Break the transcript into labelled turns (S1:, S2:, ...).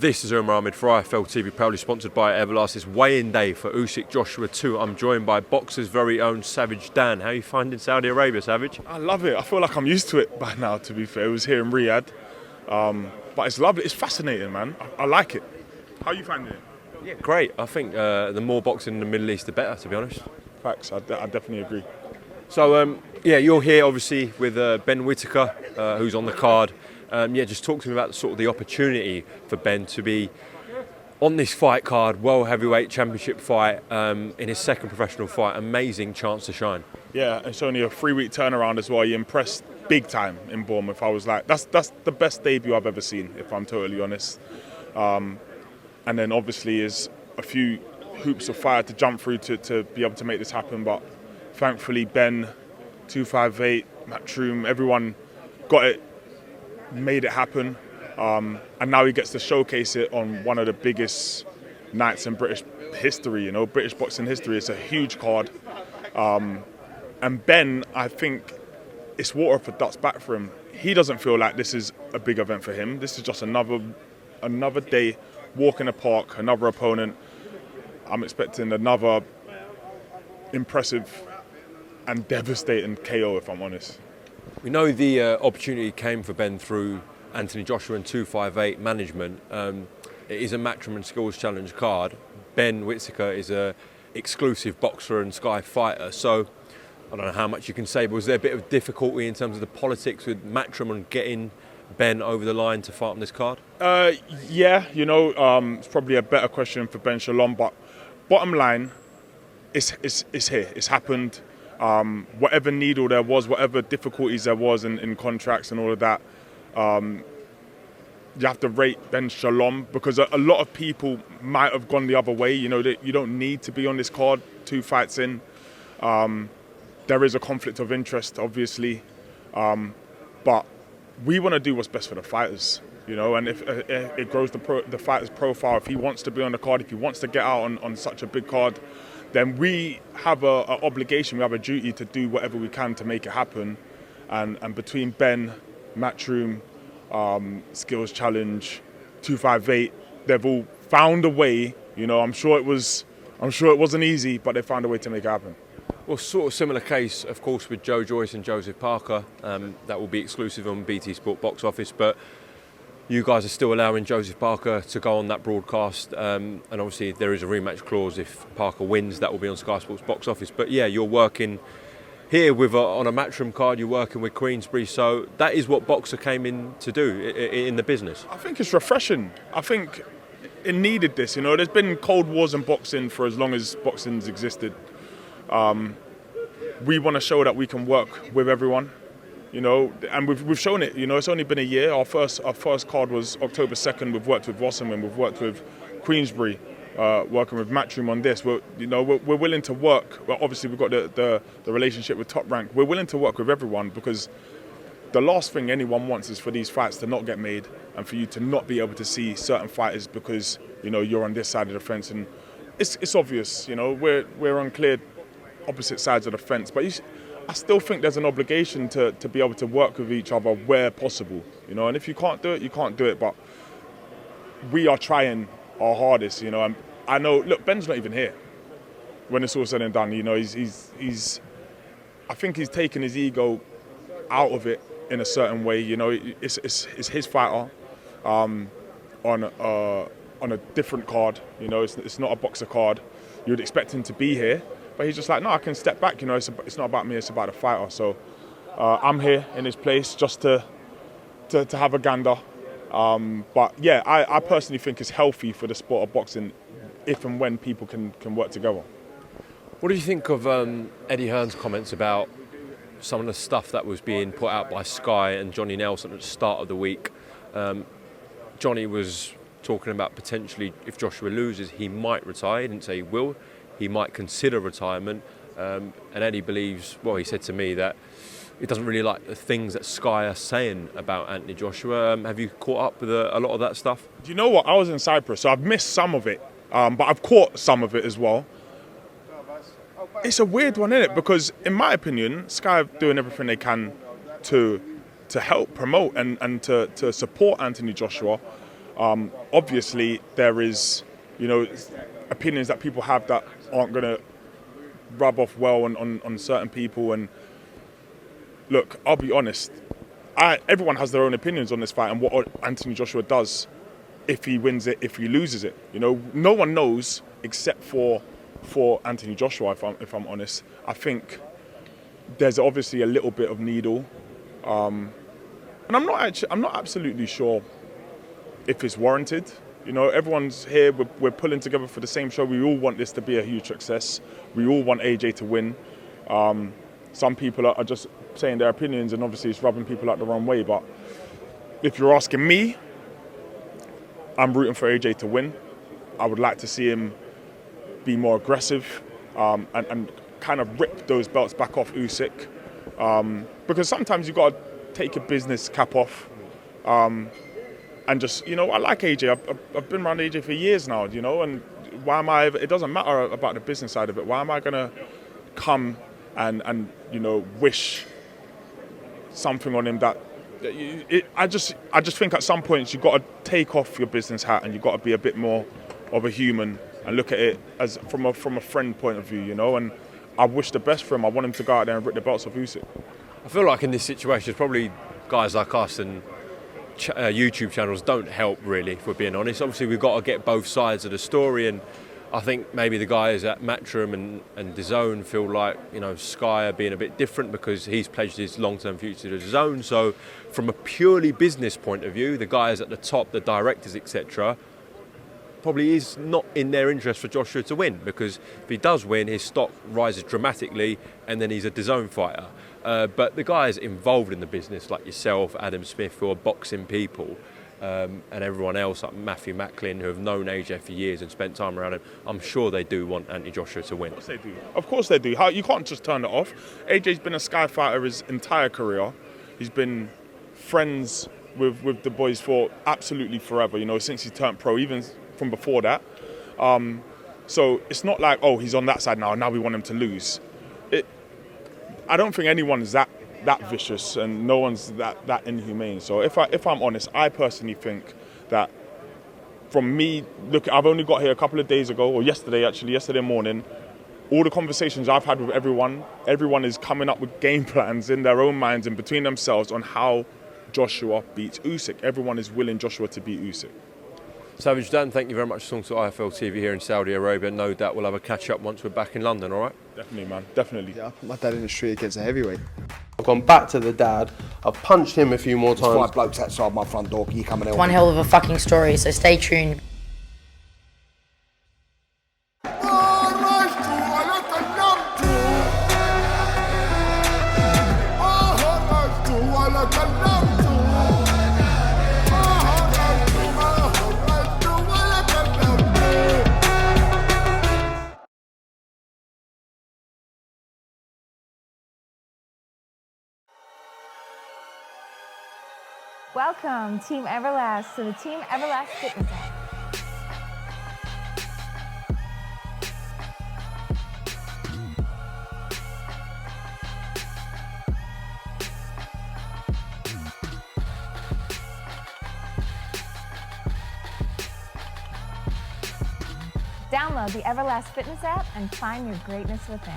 S1: This is Umar Ahmed for IFL TV, proudly sponsored by Everlast. It's weigh-in day for Usyk Joshua 2. I'm joined by boxer's very own Savage Dan. How are you finding Saudi Arabia, Savage?
S2: I love it. I feel like I'm used to it by now, to be fair. It was here in Riyadh. But it's lovely. It's fascinating, man. I like it. How are you finding it?
S1: Yeah, great. I think the more boxing in the Middle East, the better, to be honest.
S2: Facts. I definitely agree.
S1: So, you're here, obviously, with Ben Whittaker, who's on the card. Just talk to me about the opportunity for Ben to be on this fight card, World Heavyweight Championship fight, in his second professional fight. Amazing chance to shine.
S2: Yeah, it's only a 3-week turnaround as well. You impressed big time in Bournemouth. I was like, that's the best debut I've ever seen, if I'm totally honest. And then obviously is a few hoops of fire to jump through to be able to make this happen. But thankfully, Ben, 258, MATCHROOM, everyone got it. Made it happen, and now he gets to showcase it on one of the biggest nights in British history, British boxing history. It's a huge card, and Ben, I think it's water off a duck's back for him. He doesn't feel like this is a big event for him. This is just another day, walk in the park, another opponent. I'm expecting another impressive and devastating KO, if I'm honest.
S1: We know the opportunity came for Ben through Anthony Joshua and 258 management. It is a Matchroom and Skills Challenge card. Ben Whittaker is an exclusive boxer and Sky fighter. So I don't know how much you can say, but was there a bit of difficulty in terms of the politics with Matchroom on getting Ben over the line to fight on this card?
S2: It's probably a better question for Ben Shalom, but bottom line, it's here. It's happened. Whatever needle there was, whatever difficulties there was in contracts and all of that, you have to rate Ben Shalom, because a lot of people might have gone the other way. You don't need to be on this card 2 fights in. There is a conflict of interest, obviously, but we want to do what's best for the fighters. And if it grows the fighter's profile, if he wants to be on the card, if he wants to get out on such a big card, then we have an obligation, we have a duty to do whatever we can to make it happen. And between Ben, MATCHROOM, Skills Challenge, 258, they've all found a way. I'm sure it wasn't easy, but they found a way to make it happen.
S1: Well, sort of similar case, of course, with Joe Joyce and Joseph Parker. That will be exclusive on BT Sport box office, but you guys are still allowing Joseph Parker to go on that broadcast, and obviously there is a rematch clause. If Parker wins, that will be on Sky Sports box office. But yeah, you're working here on a Matchroom card, you're working with Queensberry, so that is what Boxer came in to do in the business.
S2: I think it's refreshing. I think it needed this. There's been cold wars in boxing for as long as boxing's existed. We want to show that we can work with everyone. And we've shown it. It's only been a year. Our first card was October 2nd. We've worked with Wasserman, we've worked with Queensberry, working with Matchroom on this. We're willing to work. Well, obviously we've got the relationship with Top Rank. We're willing to work with everyone, because the last thing anyone wants is for these fights to not get made and for you to not be able to see certain fighters because you're on this side of the fence. And it's obvious. We're on clear opposite sides of the fence, but I still think there's an obligation to be able to work with each other where possible, and if you can't do it, you can't do it, but we are trying our hardest, and I know, look, Ben's not even here when it's all said and done. He's I think he's taken his ego out of it in a certain way. It's his fighter on a different card. It's not a boxer card. You'd expect him to be here, but he's just like, no, I can step back. It's not about me, it's about the fighter. So I'm here in his place just to have a gander. But yeah, I personally think it's healthy for the sport of boxing if and when people can work together.
S1: What do you think of Eddie Hearn's comments about some of the stuff that was being put out by Sky and Johnny Nelson at the start of the week? Johnny was talking about potentially, if Joshua loses, he might retire. He didn't say he will. He might consider retirement. And Eddie believes, well, he said to me that he doesn't really like the things that Sky are saying about Anthony Joshua. Have you caught up with a lot of that stuff?
S2: Do you know what? I was in Cyprus, so I've missed some of it. But I've caught some of it as well. It's a weird one, isn't it? Because in my opinion, Sky are doing everything they can to help promote and to support Anthony Joshua. Obviously, there is, opinions that people have that aren't going to rub off well on certain people. And look, I'll be honest, everyone has their own opinions on this fight and what Anthony Joshua does, if he wins it, if he loses it. No one knows except for Anthony Joshua, if I'm honest. I think there's obviously a little bit of needle, and I'm not absolutely sure if it's warranted. Everyone's here, we're pulling together for the same show. We all want this to be a huge success. We all want AJ to win. Some people are just saying their opinions, and obviously it's rubbing people out the wrong way. But if you're asking me, I'm rooting for AJ to win. I would like to see him be more aggressive and kind of rip those belts back off Usyk. Because sometimes you've got to take your business cap off. And just, I like AJ. I've been around AJ for years now, and why am I, it doesn't matter about the business side of it. Why am I going to come and wish something on him that, I just think at some points you've got to take off your business hat and you've got to be a bit more of a human and look at it as from a friend point of view, and I wish the best for him. I want him to go out there and rip the belts off Usyk.
S1: I feel like in this situation, probably guys like us and YouTube channels don't help really, if we're being honest. Obviously, we've got to get both sides of the story, and I think maybe the guys at MATCHROOM and DAZN feel like, Sky are being a bit different because he's pledged his long-term future to DAZN. So from a purely business point of view, the guys at the top, the directors, etc., probably is not in their interest for Joshua to win, because if he does win, his stock rises dramatically and then he's a DAZN fighter. But the guys involved in the business, like yourself, Adam Smith, who are boxing people, and everyone else, like Matthew Macklin, who have known AJ for years and spent time around him, I'm sure they do want Anthony Joshua to win.
S2: Of course they do. Of course they do. You can't just turn it off. AJ's been a Sky fighter his entire career. He's been friends with the boys for absolutely forever, since he turned pro, even from before that. So it's not like, he's on that side now we want him to lose. I don't think anyone's that vicious, and no one's that inhumane. So if I'm honest, I personally think that from me, look, I've only got here a couple of days ago, or yesterday morning, all the conversations I've had with everyone is coming up with game plans in their own minds and between themselves on how Joshua beats Usyk. Everyone is willing Joshua to beat Usyk.
S1: Savage Dan, thank you very much for talking to IFL TV here in Saudi Arabia. No doubt we'll have a catch-up once we're back in London, all right?
S2: Definitely, man. Definitely.
S3: Yeah, I put my dad in the street against a heavyweight.
S4: I've gone back to the dad. I've punched him a few more times.
S5: 5 blokes outside my front door. Can you come and help
S6: One
S5: me?
S6: hell of a fucking story, so stay tuned.
S7: Welcome, Team Everlast, to the Team Everlast Fitness app. Download the Everlast Fitness app and find your greatness within.